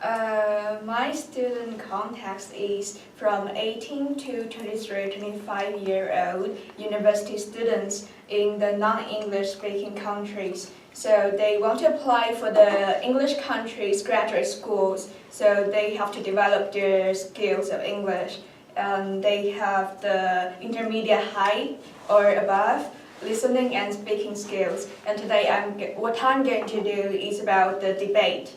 My student context is from 18 to 23, 25-year-old university students in the non-English speaking countries. So they want to apply for the English countries graduate schools. So they have to develop their skills of English. And they have the intermediate high or above listening and speaking skills. And today what I'm going to do is about the debate.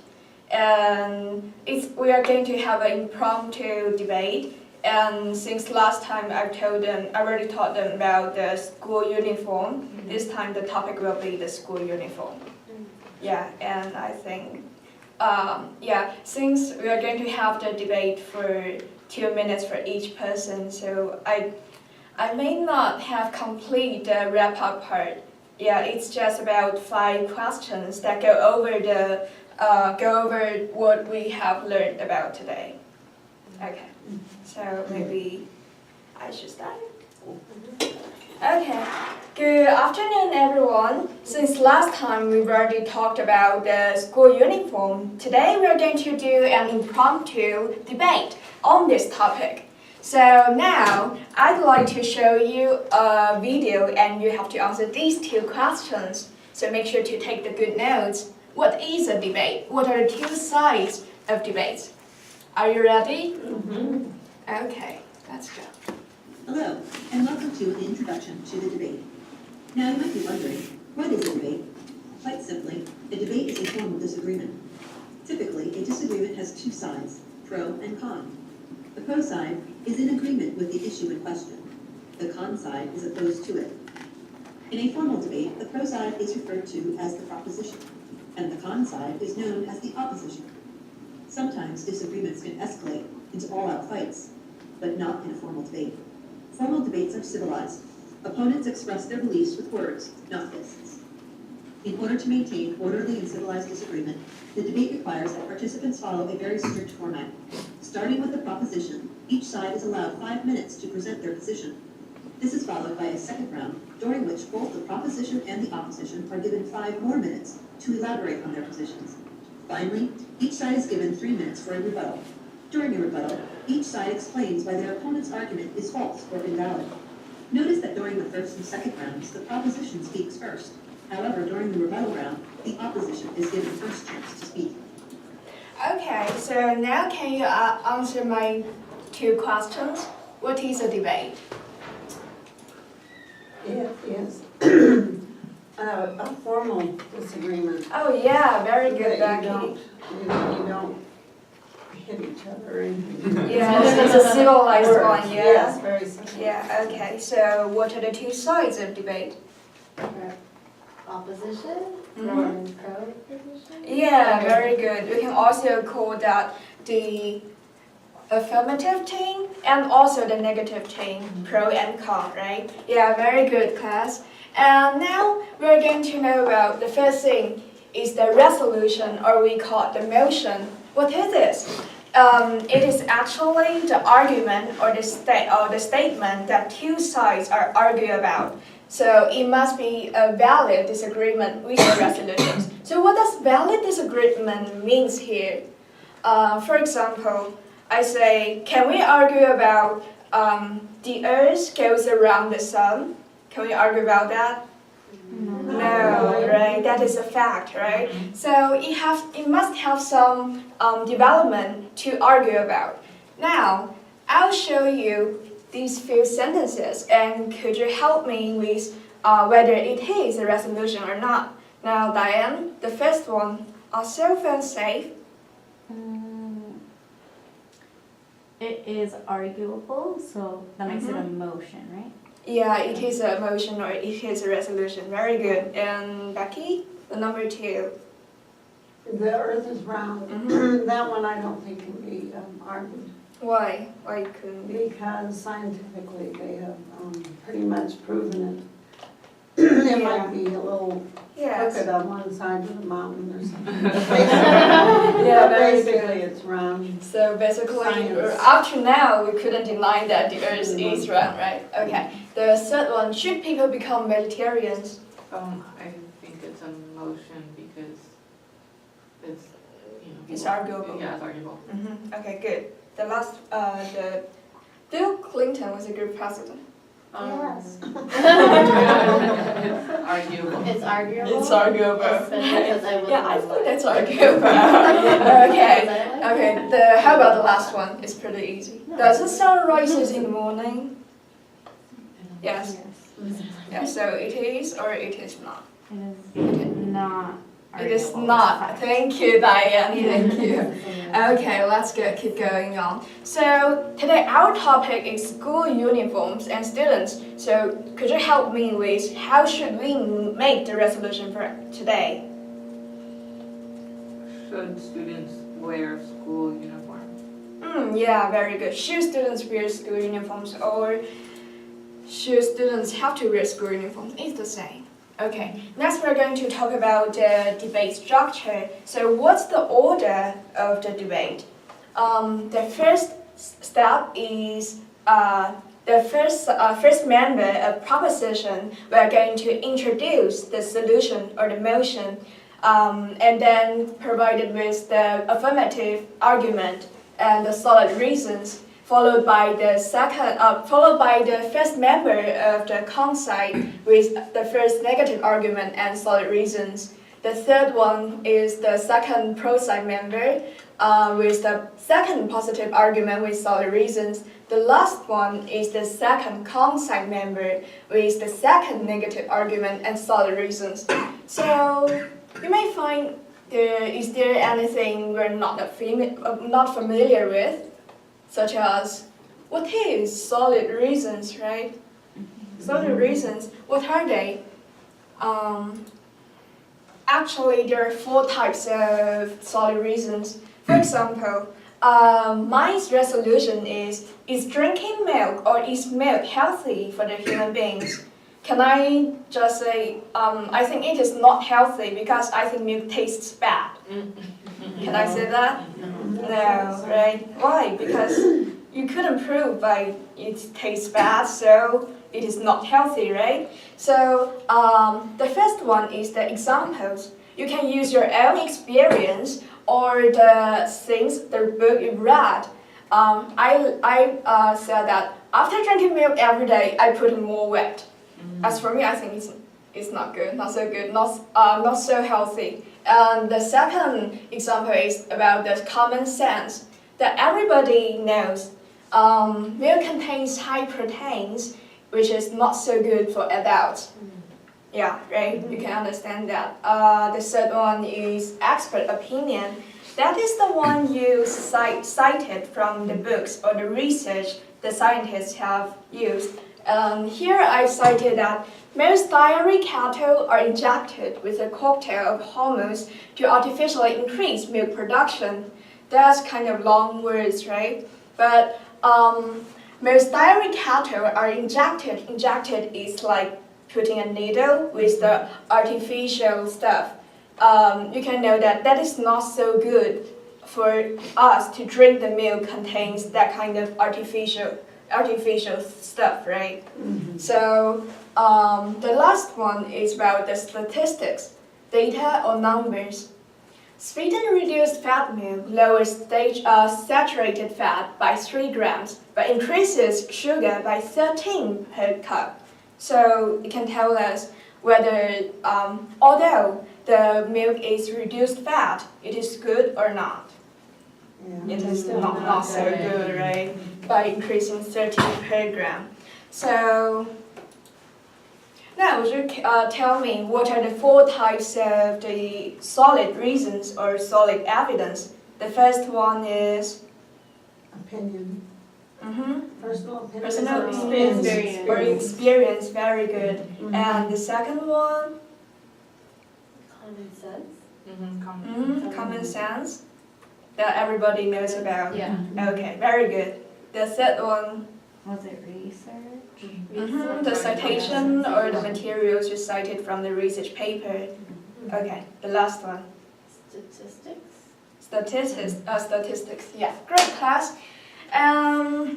And we are going to have an impromptu debate. And since last time I already taught them about the school uniform. This time the topic will be the school uniform. Yeah, and I think, since we are going to have the debate for 2 minutes for each person, so I may not have complete the wrap-up part. Yeah, it's just about 5 questions that go over what we have learned about today. Okay, so maybe I should start. Okay, good afternoon everyone. Since last time we've already talked about the school uniform, today we're going to do an impromptu debate on this topic. So now I'd like to show you a video and you have to answer these 2 questions. So make sure to take the good notes. What is a debate? What are the 2 sides of debates? Are you ready? Mm-hmm. Okay, let's go. Hello, and welcome to an introduction to the debate. Now you might be wondering, what is a debate? Quite simply, a debate is a form of disagreement. Typically, a disagreement has 2 sides, pro and con. The pro side is in agreement with the issue in question. The con side is opposed to it. In a formal debate, the pro side is referred to as the proposition, and the con side is known as the opposition. Sometimes disagreements can escalate into all-out fights, but not in a formal debate. Formal debates are civilized. Opponents express their beliefs with words, not fists. In order to maintain orderly and civilized disagreement, the debate requires that participants follow a very strict format. Starting with the proposition, each side is allowed 5 minutes to present their position. This is followed by a second round, during which both the proposition and the opposition are given 5 more minutes to elaborate on their positions. Finally, each side is given 3 minutes for a rebuttal. During a rebuttal, each side explains why their opponent's argument is false or invalid. Notice that during the first and second rounds, the proposition speaks first. However, during the rebuttal round, the opposition is given first chance to speak. Okay, so now can you answer my 2 questions? What is a debate? Yes. A formal disagreement. Oh yeah, very good, That Becky. you don't hit each other or anything. Yeah, it's a civilized one, yeah. Yes, very civilized. Yeah, okay, so what are the 2 sides of debate? Opposition Mhm. and pro-position? Yeah, very good. We can also call that the affirmative team and also the negative team, pro and con, right? Yeah, very good, class. And now we're going to know about the first thing is the resolution, or we call it the motion. What is this? It is actually the argument or the statement that 2 sides are arguing about. So it must be a valid disagreement with the resolutions. So what does valid disagreement means here? For example, I say, can we argue about the Earth goes around the sun? Can we argue about that? No, right? That is a fact, right? So it must have some development to argue about. Now, I'll show you these few sentences, and could you help me with whether it is a resolution or not? Now, Diane, the first one, are cell phones safe? It is arguable, so that makes it a motion, right? Yeah, it is a motion or it is a resolution. Very good. And Becky, the number 2. The earth is round. That one I don't think can be argued. Why? Why couldn't be? Because scientifically they have pretty much proven it. It might be a little crooked on one side of the mountain or something. Yeah, very Basically good. it's round. So basically, Science. up to now, we couldn't deny that the Earth is round, right? Okay. The third one, should people become vegetarians? I think it's a motion because it's, It's arguable. Yeah, it's arguable. Okay, good. The last, the Bill Clinton was a good president. Yes. Arguable. It's arguable. It's arguable. Especially because I was. Yeah, I think that's arguable. Okay. Okay. How about the last one? It's pretty easy. Does the sun rises in the morning? Yes. Yeah. So it is or it is not. It is not. It is arguable. not. Thank you, Diane. Yeah. Thank you. Okay, let's keep going on. So today our topic is school uniforms and students. So could you help me with how should we make the resolution for today? Should students wear school uniforms? Yeah, very good. Should students wear school uniforms or should students have to wear school uniforms? It's the same. Okay, next we're going to talk about the debate structure. So what's the order of the debate? The first step is the first member of proposition. We're going to introduce the solution or the motion and then provided with the affirmative argument and the solid reasons, followed by the first member of the con side with the first negative argument and solid reasons. The third one is the second pro side member with the second positive argument with solid reasons. The last one is the second con side member with the second negative argument and solid reasons. So you may find is there anything we're not familiar with? Such as, what is solid reasons, right? Solid reasons, what are they? Actually, there are 4 types of solid reasons. For example, my resolution is drinking milk or is milk healthy for the human beings? Can I just say, I think it is not healthy because I think milk tastes bad. Can I say that? No, right? Why? Because you couldn't prove by it tastes bad, so it is not healthy, right? So the first one is the examples. You can use your own experience or the things the book you read. I said that after drinking milk every day, I put in more weight. As for me, I think it's not good, not so good, not so healthy. And the second example is about the common sense that everybody knows. Milk contains high proteins, which is not so good for adults. Yeah, right? You can understand that. The third one is expert opinion. That is the one you cited from the books or the research the scientists have used. Here I've cited that most dairy cattle are injected with a cocktail of hormones to artificially increase milk production. That's kind of long words, right? But most dairy cattle are injected. Injected is like putting a needle with the artificial stuff. You can know that that is not so good for us to drink the milk contains that kind of artificial stuff, right? So the last one is about the statistics, data or numbers. Sweetened reduced fat milk lowers saturated fat by 3 grams, but increases sugar by 13 per cup. So it can tell us whether, although the milk is reduced fat, it is good or not. It is not so good, right? By increasing 13 per gram. So now would you tell me what are the 4 types of the solid reasons or solid evidence? The first one is Opinion. Personal opinion. Personal experience or experience, very good. And the second one? Common sense. Common sense that everybody knows about. Yeah. Okay, very good. The third one? Was it research? The citation or the materials you cited from the research paper. Okay, the last one. Statistics. Statistics. Yeah, great class. Now,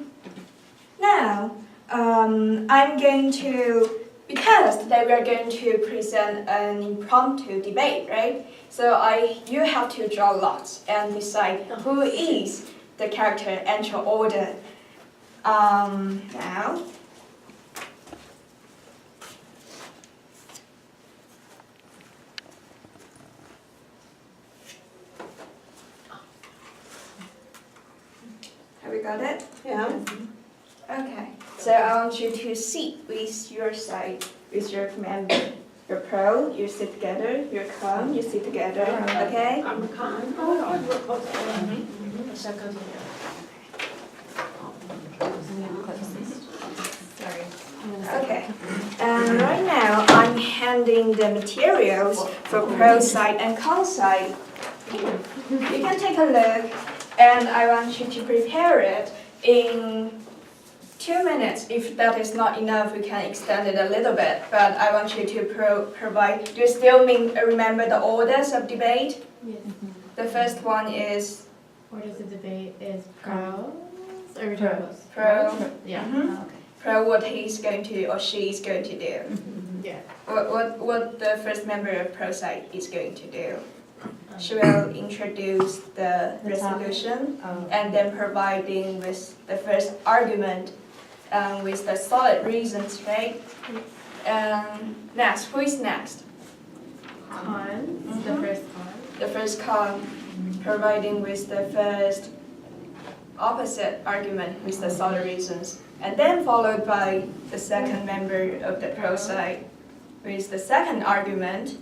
I'm going to because today we are going to present an impromptu debate, right? So you have to draw lots and decide who is the character and your order. Now. Have we got it? Yeah. Okay, so I want you to sit with your side, with your member. You're pro, you sit together. You're con, you sit together. Okay? I'm con. Sorry. Okay. And right now, I'm handing the materials for pro side and con side. You can take a look, and I want you to prepare it in 2 minutes. If that is not enough, we can extend it a little bit. But I want you to provide. Do you still remember the orders of debate? Yes. The first one is Orders of debate is pros or pros? pro. Yeah. Mhm. Okay. Pro what he's going to or she is going to do. Yeah. What the first member of pro side is going to do. She will introduce the The topic. resolution Oh. and then providing with the first argument with the solid reasons, right? Next, who is next? Con, it's the Mhm. first con. The first con, providing with the first opposite argument with the solid reasons, and then followed by the second member of the pro side with the second argument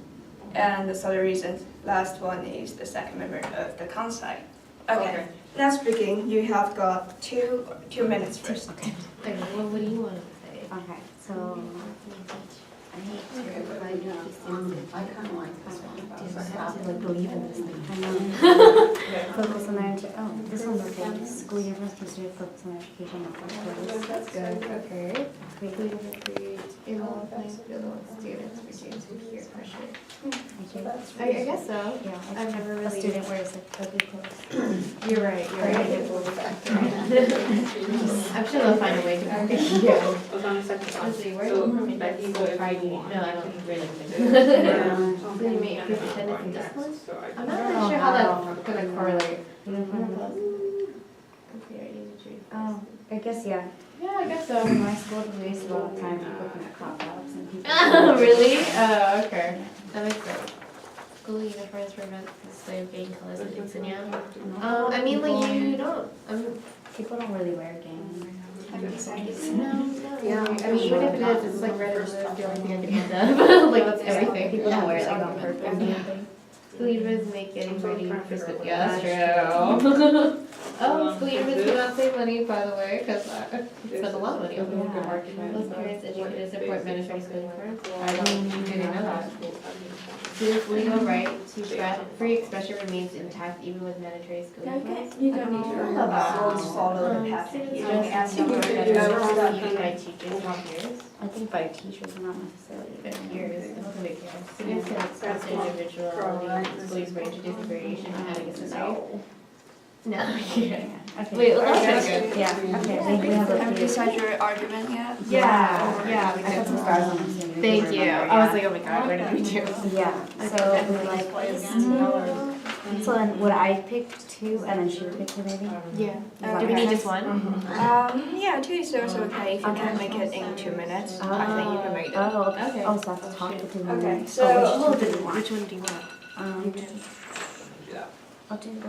and the solid reasons. Last one is the second member of the con side. Okay, let's begin. You have got two minutes first. Okay, well, what do you want to say? Okay, so I hate to like I kind of like this one. to like believe in this thing. I know. Focus on their oh, this one's okay. School universe considered focus on their education and purpose. That's good, okay. Quickly to create a level playing field among students, reduce peer pressure. I guess so. Yeah, I've never a really. student wears like ugly clothes. You're right, you're right. I'm sure they'll find a way to. Yeah. Let's see, where do you Becky go Friday? No, I don't think really. So you make proof attendance in this one? I'm not really sure how that's gonna correlate. Oh, I guess yeah. Yeah, I guess so. In my school, we waste a lot of time looking at crop-ups and people. Oh, really? Oh, okay. That makes sense. School uniforms prevent the display of gang colors and insignia. I mean, like, you don't, People don't really wear gangs. no. Yeah. I mean, even if it is, it's like red and blue, the only thing I can think of. Like, that's everything. People don't wear it like on purpose. School uniforms make getting ready for school. Yeah, that's true. Oh, school uniforms do not save money, by the way, because I spend a lot of money on them. Most parents, educators support mandatory school uniforms. I didn't know that. Students' legal right to free expression remains intact even with mandatory school uniforms. You don't need to always follow the pattern. You don't ask them to By teachers and peers. I think by teachers, not necessarily. Peers, students can express their individuality. Schools were introducing variation in how to get society. No. Okay. Wait, well, that's pretty good. Yeah, okay. We have Have you a decided your argument yet? Yeah, I put some stars on this. Thank you. I was like, oh my god, where did we do? Yeah, so we like this two. So then would I pick two and then she would pick two maybe? Yeah. Do we need just one? Yeah, 2 is also okay. If you can make it in 2 minutes, I think you can make it. Oh, okay. Okay. Oh, so I have to talk to them. Okay, Oh, so which two do you want? Which one do you want? I'll do the,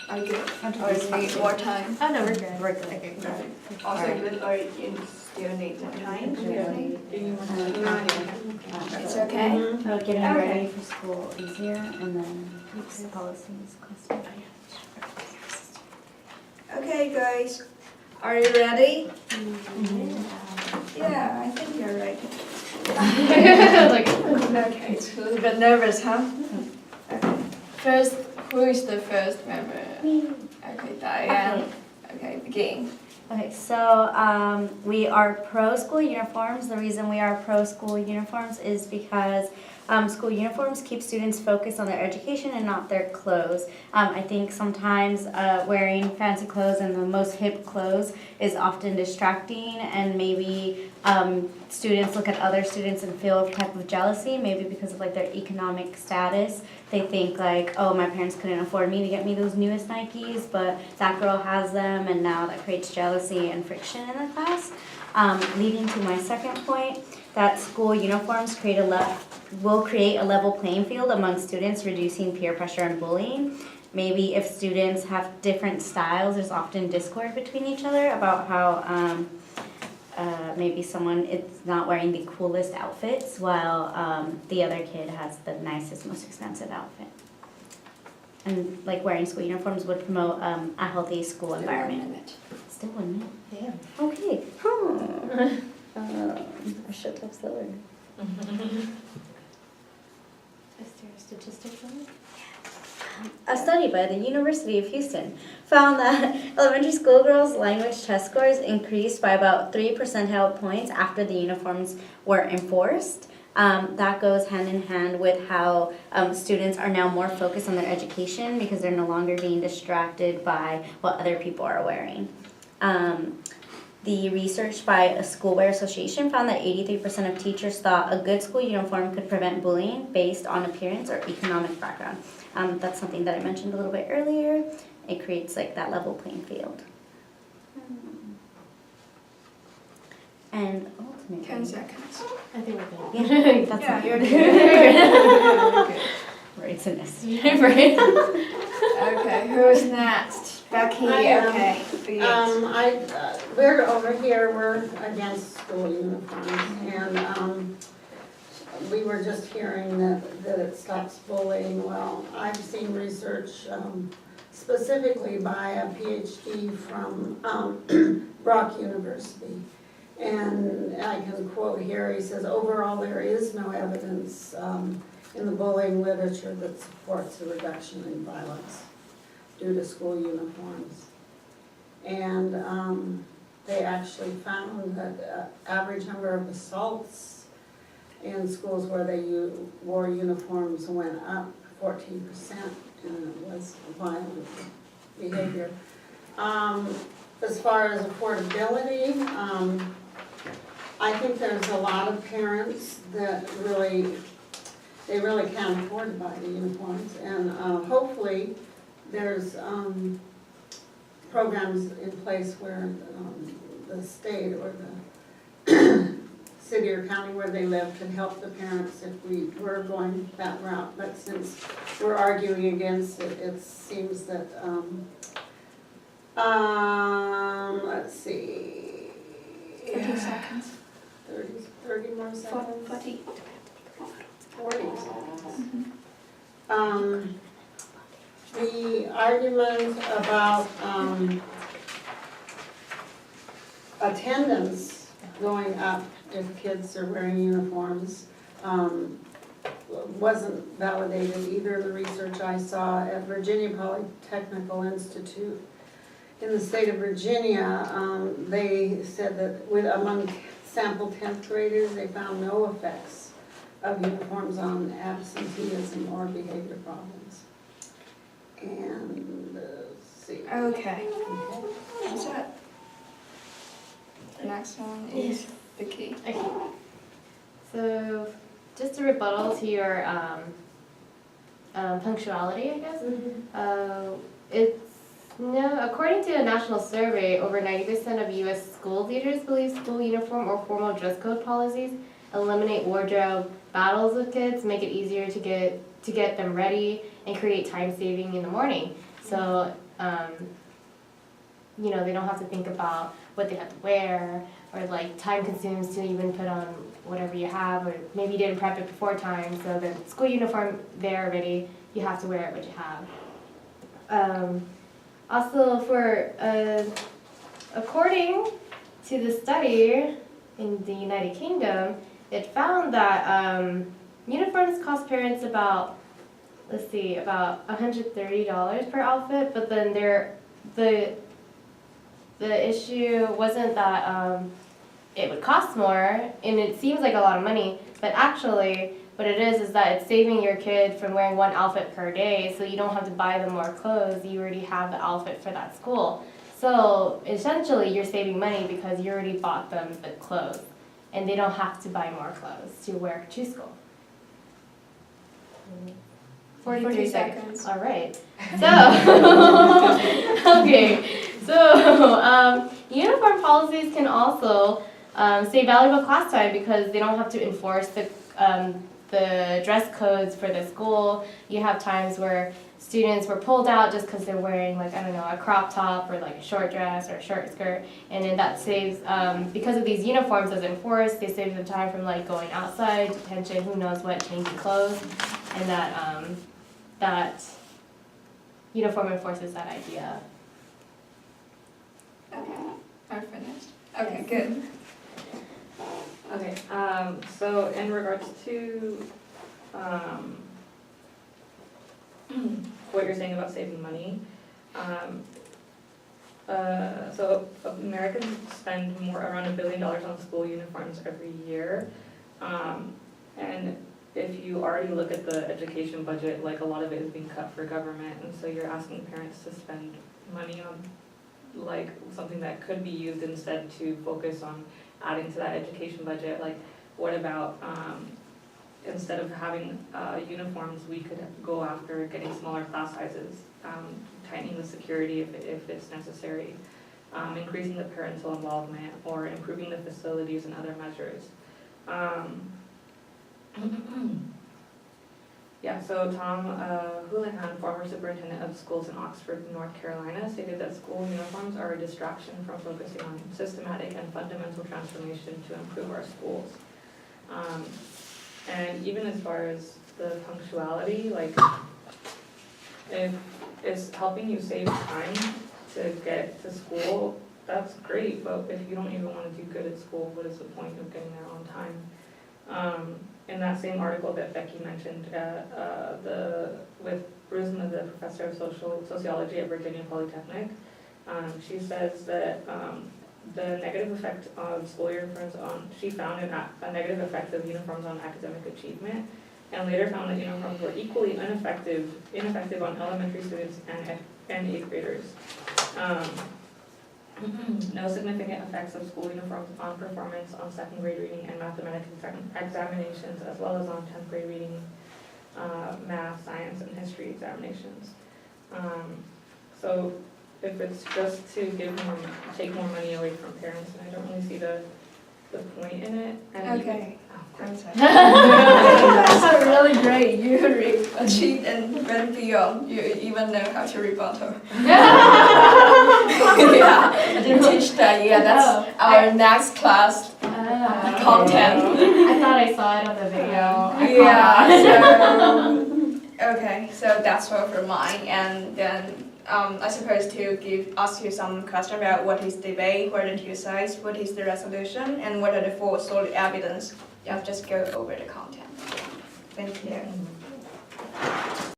are you good? I'll do Or this you need one. more time? Oh, no, we're good. We're good. Okay, perfect. Also good, or you still need more time? It's okay? Oh, getting ready for school easier and then policies, custom. Okay, guys, are you ready? Yeah, I think you're ready. Like, Okay, it's a little bit nervous, huh? Okay. First, who is the first member? Okay, Diane. Okay, begin. Okay, so we are pro school uniforms. The reason we are pro school uniforms is because School uniforms keep students focused on their education and not their clothes. I think sometimes wearing fancy clothes and the most hip clothes is often distracting, and maybe students look at other students and feel a type of jealousy, maybe because of like their economic status. They think like, oh, my parents couldn't afford me to get me those newest Nikes, but that girl has them, and now that creates jealousy and friction in the class. Leading to my second point, that school uniforms will create a level playing field among students, reducing peer pressure and bullying. Maybe if students have different styles, there's often discord between each other about how maybe someone is not wearing the coolest outfits while the other kid has the nicest, most expensive outfit. And like wearing school uniforms would promote a healthy school environment. Still 1 minute. Yeah. Okay. I should have slower. Is there a statistic on it? A study by the University of Houston found that elementary school girls' language test scores increased by about 3 percentile points after the uniforms were enforced. That goes hand in hand with how students are now more focused on their education because they're no longer being distracted by what other people are wearing. The research by a School Wear Association found that 83% of teachers thought a good school uniform could prevent bullying based on appearance or economic background. That's something that I mentioned a little bit earlier. It creates like that level playing field. And ultimately, 10 seconds. I think we're good. yeah, that's Yeah, not you're good. Right, it's a nest. Right. Okay, who's next? Becky, I am. okay. We're over here, we're against school uniforms, and we were just hearing that it stops bullying. Well, I've seen research specifically by a PhD from Brock University. And I can quote here, he says, overall, there is no evidence in the bullying literature that supports a reduction in violence due to school uniforms. And they actually found that average number of assaults in schools where they wore uniforms went up 14%, and it was violent behavior. As far as affordability, I think there's a lot of parents that really can't afford to buy the uniforms, and hopefully there's programs in place where the state or the city or county where they live can help the parents if we were going that route. But since we're arguing against it, it seems that let's see. 30 seconds. 30 more seconds. 40. 40 seconds. The argument about attendance going up if kids are wearing uniforms wasn't validated either in the research I saw at Virginia Polytechnical Institute. In the state of Virginia, they said that among sample 10th graders, they found no effects of uniforms on absenteeism or behavior problems. And let's see. Okay. What's that? The next one is Vicky. Okay. So, just a rebuttal to your punctuality, I guess. According to a national survey, over 90% of U.S. school leaders believe school uniform or formal dress code policies eliminate wardrobe battles with kids, make it easier to get them ready, and create time saving in the morning. So, they don't have to think about what they have to wear, or like time consumes to even put on whatever you have, or maybe you didn't prep it before time, so the school uniform there already, you have to wear it what you have. Also, according to the study in the United Kingdom, it found that uniforms cost parents about $130 per outfit, but then the issue wasn't that it would cost more, and it seems like a lot of money, but actually what it is that it's saving your kid from wearing one outfit per day, so you don't have to buy them more clothes. You already have the outfit for that school. So essentially, you're saving money because you already bought them the clothes, and they don't have to buy more clothes to wear to school. 43 seconds. All right. So, okay. So, uniform policies can also save valuable class time because they don't have to enforce the dress codes for the school. You have times where students were pulled out just because they're wearing, like, I don't know, a crop top or like a short dress or a short skirt, and then that saves, because of these uniforms as enforced, they save them time from like going outside, detention, who knows what, changing clothes, and that uniform enforces that idea. Okay, I'm finished. Okay, good. Okay, so in regards to, what you're saying about saving money, so Americans spend around $1 billion on school uniforms every year, and if you already look at the education budget, like a lot of it is being cut for government, and so you're asking parents to spend money on like something that could be used instead to focus on adding to that education budget. Like, what about instead of having uniforms, we could go after getting smaller class sizes, tightening the security if it's necessary, increasing the parental involvement, or improving the facilities and other measures. Yeah, so Tom Houlihan, former superintendent of schools in Oxford, North Carolina, stated that school uniforms are a distraction from focusing on systematic and fundamental transformation to improve our schools. And even as far as the punctuality, like, if it's helping you save time to get to school, that's great, but if you don't even want to do good at school, what is the point of getting there on time? In that same article that Becky mentioned, with Rusma, the professor of sociology at Virginia Polytechnic, she says that the negative effect of school uniforms she found a negative effect of uniforms on academic achievement, and later found that uniforms were equally ineffective on elementary students and 8th graders. No significant effects of school uniforms on performance on 2nd grade reading and mathematics examinations, as well as on 10th grade reading, math, science, and history examinations. So if it's just to take more money away from parents, and I don't really see the point in it. And Okay. I'm sorry. That's really great. You achieved and went beyond. You even know how to rebuttal. Yeah, I didn't teach that. Yeah, that's our next class content. I thought I saw it on the video. Yeah. Okay, so that's all for mine, and then I suppose to ask you some question about what is debate, what are the two sides, what is the resolution, and what are the four solid evidence. I'll just go over the content. Thank you.